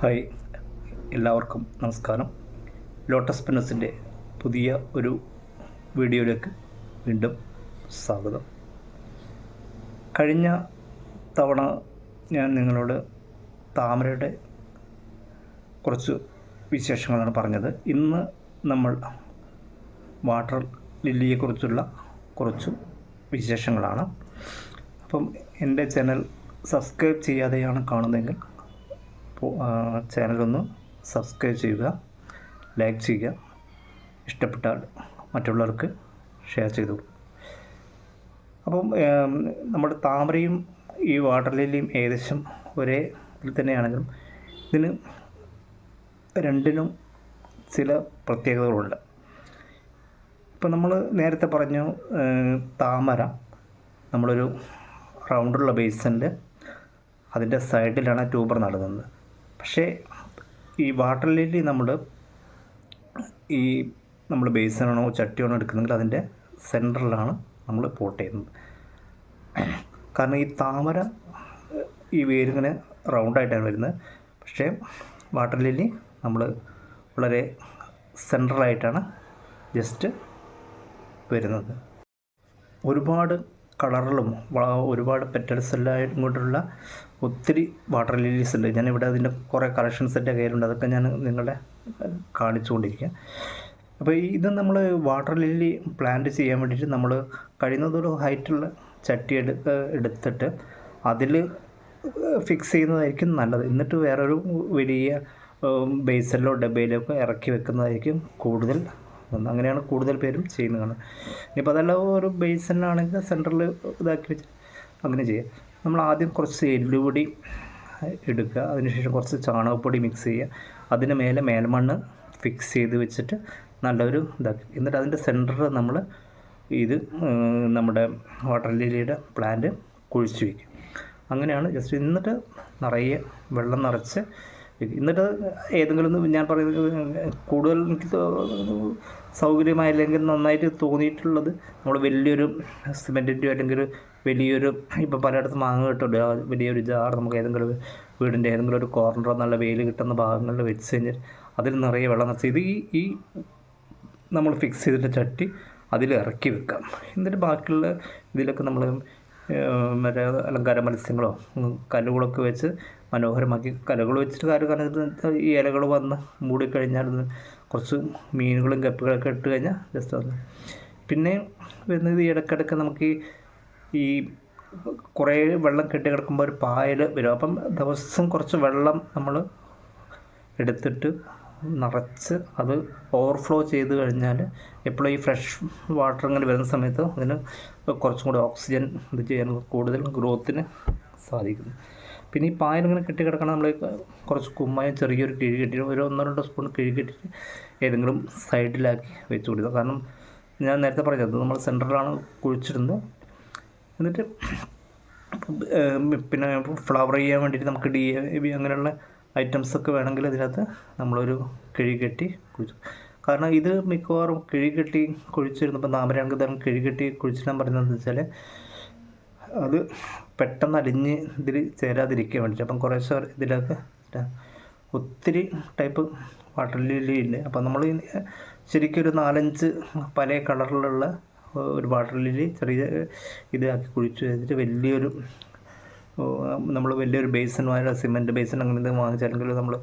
Hi, എല്ലാവർക്കും നമസ്കാരം. Lotus പെനസിൻ്റെ പുതിയ ഒരു വീഡിയോയിലേക്ക് വീണ്ടും സ്വാഗതം. കഴിഞ്ഞ തവണ ഞാൻ നിങ്ങളോട് താമരയുടെ കുറച്ച് വിശേഷങ്ങളാണ് പറഞ്ഞത്. ഇന്ന് നമ്മൾ വാട്ടർ ലില്ലിയെക്കുറിച്ചുള്ള കുറച്ച് വിശേഷങ്ങളാണ്. അപ്പം എൻ്റെ ചാനൽ സബ്സ്ക്രൈബ് ചെയ്യാതെയാണ് കാണുന്നതെങ്കിൽ ചാനലൊന്ന് സബ്സ്ക്രൈബ് ചെയ്യുക, ലൈക്ക് ചെയ്യുക, ഇഷ്ടപ്പെട്ടാൽ മറ്റുള്ളവർക്ക് ഷെയർ ചെയ്തു. അപ്പം നമ്മുടെ താമരയും ഈ വാട്ടർ ലില്ലിയും ഏകദേശം ഒരേ ഇതിൽ തന്നെയാണെങ്കിലും ഇതിന് രണ്ടിനും ചില പ്രത്യേകതകളുണ്ട്. ഇപ്പം നമ്മൾ നേരത്തെ പറഞ്ഞു, താമര നമ്മളൊരു റൗണ്ടുള്ള ബേസിൻ്റെ അതിൻ്റെ സൈഡിലാണ് ട്യൂബർ നടുന്നത്. പക്ഷേ ഈ വാട്ടർ ലില്ലി നമ്മൾ ബേസിനാണോ ചട്ടിയാണോ എടുക്കുന്നെങ്കിൽ അതിൻ്റെ സെൻറ്ററിലാണ് നമ്മൾ പോട്ട് ചെയ്യുന്നത്. കാരണം ഈ താമര ഈ വേരിങ്ങനെ റൗണ്ടായിട്ടാണ് വരുന്നത്. പക്ഷേ വാട്ടർ ലില്ലി നമ്മൾ വളരെ സെൻട്രലായിട്ടാണ് ജസ്റ്റ് വരുന്നത്. ഒരുപാട് കളറിലും ഒരുപാട് പെറ്റൽസ് എല്ലാം കൊണ്ടുള്ള ഒത്തിരി വാട്ടർ ലില്ലീസ് ഉണ്ട്. ഞാനിവിടെ അതിൻ്റെ കുറേ കളക്ഷൻസ് എൻ്റെ കയ്യിലുണ്ട്. അതൊക്കെ ഞാൻ നിങ്ങളെ കാണിച്ചുകൊണ്ടിരിക്കുക. അപ്പോൾ ഇത് നമ്മൾ വാട്ടർ ലില്ലി പ്ലാന്റ് ചെയ്യാൻ വേണ്ടിയിട്ട് നമ്മൾ കഴിയുന്നതൊരു ഹൈറ്റുള്ള ചട്ടി എടുത്തിട്ട് അതിൽ ഫിക്സ് ചെയ്യുന്നതായിരിക്കും നല്ലത്. എന്നിട്ട് വേറൊരു വലിയ ബേസിലോ ഡബയിലൊക്കെ ഇറക്കി വെക്കുന്നതായിരിക്കും കൂടുതൽ. അങ്ങനെയാണ് കൂടുതൽ പേരും ചെയ്യുന്നതാണ്. ഇനിയിപ്പോൾ അതല്ല ഒരു ബേസിനാണെങ്കിൽ സെൻറ്ററിൽ ഇതാക്കി വെച്ച് അങ്ങനെ ചെയ്യുക. നമ്മൾ ആദ്യം കുറച്ച് എല്ലുപൊടി എടുക്കുക, അതിനുശേഷം കുറച്ച് ചാണകപ്പൊടി മിക്സ് ചെയ്യുക, അതിന് മേലെ മേൽമണ്ണ് ഫിക്സ് ചെയ്ത് വെച്ചിട്ട് നല്ലൊരു ഇതാക്കി, എന്നിട്ട് അതിൻ്റെ സെൻറ്ററിൽ നമ്മൾ നമ്മുടെ വാട്ടർ ലില്ലിയുടെ പ്ലാന്റ് കുഴിച്ച് വയ്ക്കും. അങ്ങനെയാണ് ജസ്റ്റ്. എന്നിട്ട് നിറയെ വെള്ളം നിറച്ച്, എന്നിട്ട് ഏതെങ്കിലും ഞാൻ പറയുന്നത് കൂടുതൽ എനിക്ക് സൗകര്യമായില്ലെങ്കിൽ നന്നായിട്ട് തോന്നിയിട്ടുള്ളത്, നമ്മൾ വലിയൊരു സിമെൻറ്റിൻ്റെയോ അല്ലെങ്കിൽ വലിയൊരു ഇപ്പോൾ പലയിടത്തും മാങ്ങ കിട്ടുമല്ലോ, വലിയൊരു ജാർ നമുക്ക് ഏതെങ്കിലും വീടിൻ്റെ ഏതെങ്കിലും ഒരു കോർണറോ നല്ല വെയിൽ കിട്ടുന്ന ഭാഗങ്ങളിൽ വെച്ച് കഴിഞ്ഞാൽ അതിൽ നിറയെ വെള്ളം നിറച്ച് ഈ നമ്മൾ ഫിക്സ് ചെയ്തിട്ട് ചട്ടി അതിൽ ഇറക്കി വെക്കാം. എന്നിട്ട് ബാക്കിയുള്ള ഇതിലൊക്കെ നമ്മൾ മറ്റേ അലങ്കാര മത്സ്യങ്ങളോ കല്ലുകളൊക്കെ വെച്ച് മനോഹരമാക്കി, കലകൾ വെച്ചിട്ട് കാരണം ഈ ഇലകൾ വന്ന് മൂടിക്കഴിഞ്ഞാൽ കുറച്ച് മീനുകളും കപ്പുകളൊക്കെ ഇട്ട് കഴിഞ്ഞാൽ ജസ്റ്റ് വന്ന്. പിന്നെ വരുന്നത് ഇടയ്ക്കിടയ്ക്ക് നമുക്ക് ഈ കുറേ വെള്ളം കെട്ടി കിടക്കുമ്പോൾ ഒരു പായൽ വരും. അപ്പം ദിവസം കുറച്ച് വെള്ളം നമ്മൾ എടുത്തിട്ട് നിറച്ച് അത് ഓവർഫ്ലോ ചെയ്ത് കഴിഞ്ഞാൽ എപ്പോഴും ഈ ഫ്രഷ് വാട്ടർ ഇങ്ങനെ വരുന്ന സമയത്ത് അതിന് കുറച്ചും കൂടി ഓക്സിജൻ ഇത് ചെയ്യാൻ കൂടുതൽ ഗ്രോത്തിന് സാധിക്കുന്നു. പിന്നെ ഈ പായലിങ്ങനെ കെട്ടി കിടക്കണം, നമ്മൾ കുറച്ച് കുമ്മായം ചെറിയൊരു കിഴി കെട്ടിയിട്ട് ഒരു 1-2 സ്പൂൺ കിഴി കെട്ടിയിട്ട് ഏതെങ്കിലും സൈഡിലാക്കി വെച്ച് കൊടുക്കുക. കാരണം ഞാൻ നേരത്തെ പറഞ്ഞത് നമ്മൾ സെൻറ്ററിലാണ് കുഴിച്ചിടുന്നത്. എന്നിട്ട് പിന്നെ ഫ്ലവർ ചെയ്യാൻ വേണ്ടിയിട്ട് നമുക്ക് DAB അങ്ങനെയുള്ള ഐറ്റംസൊക്കെ വേണമെങ്കിൽ ഇതിനകത്ത് നമ്മളൊരു കിഴി കെട്ടി കുഴിച്ചു. കാരണം ഇത് മിക്കവാറും കിഴി കെട്ടി കുഴിച്ചിരുന്നപ്പോൾ താമരയാണെങ്കിൽ കിഴി കെട്ടി കുഴിച്ചിടാൻ പറയുന്നതെന്ന് വെച്ചാൽ അത് പെട്ടെന്ന് അലിഞ്ഞ് ഇതിൽ ചേരാതിരിക്കാൻ വേണ്ടിയിട്ട്. അപ്പം കുറേശ്ശെ ഇതിലൊക്കെ ഒത്തിരി ടൈപ്പ് വാട്ടർ ലില്ലി ഉണ്ട്. അപ്പം നമ്മൾ ശരിക്കും ഒരു 4-5 പല കളറിലുള്ള ഒരു വാട്ടർ ലില്ലി ചെറിയ ഇതാക്കി കുഴിച്ച് വെച്ചിട്ട് നമ്മൾ വലിയൊരു ബേസിൻ, സിമെൻറ്റ് ബേസിൻ അങ്ങനെ എന്തെങ്കിലും വാങ്ങിച്ചാലെങ്കിൽ നമ്മൾ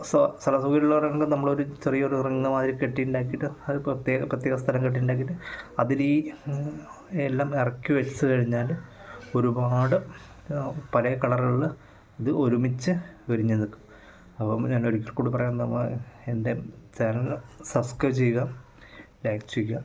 സ്ഥല സൗകര്യമുള്ളവരാണെങ്കിൽ നമ്മളൊരു ചെറിയൊരു റിങ് മാതിരി കെട്ടിയുണ്ടാക്കിയിട്ട് അത് പ്രത്യേക സ്ഥലം കെട്ടിയുണ്ടാക്കിയിട്ട് അതിൽ എല്ലാം ഇറക്കി വെച്ച് കഴിഞ്ഞാൽ ഒരുപാട് പല കളറുകളിൽ ഇത് ഒരുമിച്ച് വിരിഞ്ഞ് നിൽക്കും. അപ്പം ഞാൻ ഒരിക്കൽ കൂടി പറയാൻ, എൻ്റെ ചാനൽ സബ്സ്ക്രൈബ് ചെയ്യുക, ലൈക്ക് ചെയ്യുക,